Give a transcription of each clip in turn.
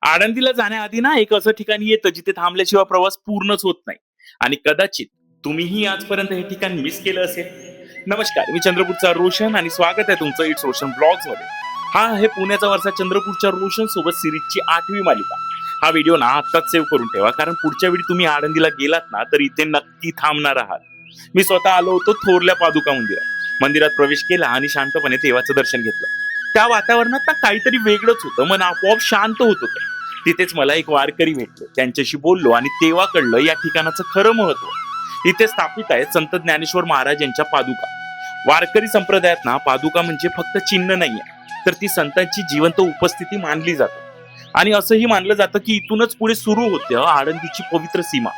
आळंदीला जाण्याआधी ना एक असं ठिकाण येतं जिथे थांबल्याशिवाय प्रवास पूर्णच होत नाही. आणि कदाचित तुम्हीही आजपर्यंत हे ठिकाण मिस केलं असेल. नमस्कार, मी चंद्रपूरचा रोशन आणि स्वागत आहे तुमचं इट्स रोशन ब्लॉग्स मध्ये. हा आहे पुण्याचा वारसा चंद्रपूरच्या रोशन सोबत सिरीजची 8वी मालिका. हा व्हिडिओ ना आत्ताच सेव्ह करून ठेवा, कारण पुढच्या वेळी तुम्ही आळंदीला गेलात ना तर इथे नक्की थांबणार आहात. मी स्वतः आलो होतो थोरल्या पादुका मंदिरात. मंदिरात प्रवेश केला आणि शांतपणे देवाचं दर्शन घेतलं. त्या वातावरणात ना काहीतरी वेगळंच होतं. मन आपोआप शांत होत होतं. तिथेच मला एक वारकरी भेटले, त्यांच्याशी बोललो आणि तेव्हा कळलं या ठिकाणाचं खरं महत्व. इथे स्थापित आहेत संत ज्ञानेश्वर महाराज यांच्या पादुका. वारकरी संप्रदायात ना पादुका म्हणजे फक्त चिन्ह नाहीये, तर ती संतांची जिवंत उपस्थिती मानली जाते. आणि असंही मानलं जातं की इथूनच पुढे सुरू होते आळंदीची पवित्र सीमा.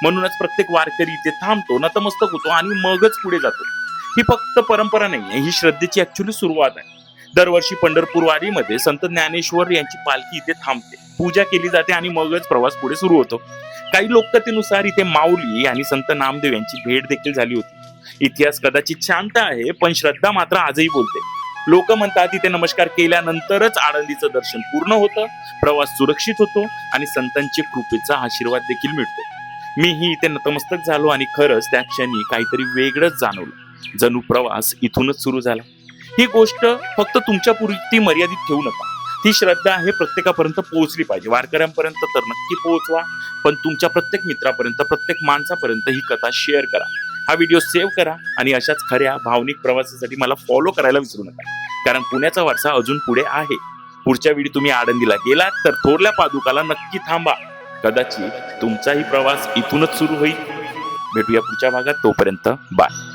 म्हणूनच प्रत्येक वारकरी इथे थांबतो, नतमस्तक होतो आणि मगच पुढे जातो. ही फक्त परंपरा नाहीये, ही श्रद्धेची ऍक्च्युली सुरुवात आहे. दरवर्षी पंढरपूर वारीमध्ये संत ज्ञानेश्वर यांची पालखी इथे थांबते, पूजा केली जाते आणि मगच प्रवास पुढे सुरू होतो. काही लोककथेनुसार इथे माऊली आणि संत नामदेव यांची भेट देखील झाली होती. इतिहास कदाचित शांत आहे, पण श्रद्धा मात्र आजही बोलते. लोक म्हणतात इथे नमस्कार केल्यानंतरच आळंदीचं दर्शन पूर्ण होतं, प्रवास सुरक्षित होतो आणि संतांच्या कृपेचा आशीर्वाद देखील मिळतो. मीही इथे नतमस्तक झालो आणि खरंच त्या क्षणी काहीतरी वेगळंच जाणवलं. जणू प्रवास इथूनच सुरू झाला. ही गोष्ट फक्त तुमच्या पुरती मर्यादित ठेवू नका. ही श्रद्धा आहे प्रत्येकापर्यंत पोहोचली पाहिजे. वारकऱ्यांपर्यंत तर नक्की पोहोचवा, पण तुमच्या प्रत्येक मित्रापर्यंत, प्रत्येक माणसापर्यंत ही कथा शेअर करा. हा व्हिडिओ सेव्ह करा आणि अशाच खऱ्या भावनिक प्रवासासाठी मला फॉलो करायला विसरू नका, कारण पुण्याचा वारसा अजून पुढे आहे. पुढच्या वेळी तुम्ही आळंदीला गेलात तर थोरल्या पादुकाला नक्की थांबा. कदाचित तुमचाही प्रवास इथूनच सुरू होईल. भेटूया पुढच्या भागात. तोपर्यंत बाय.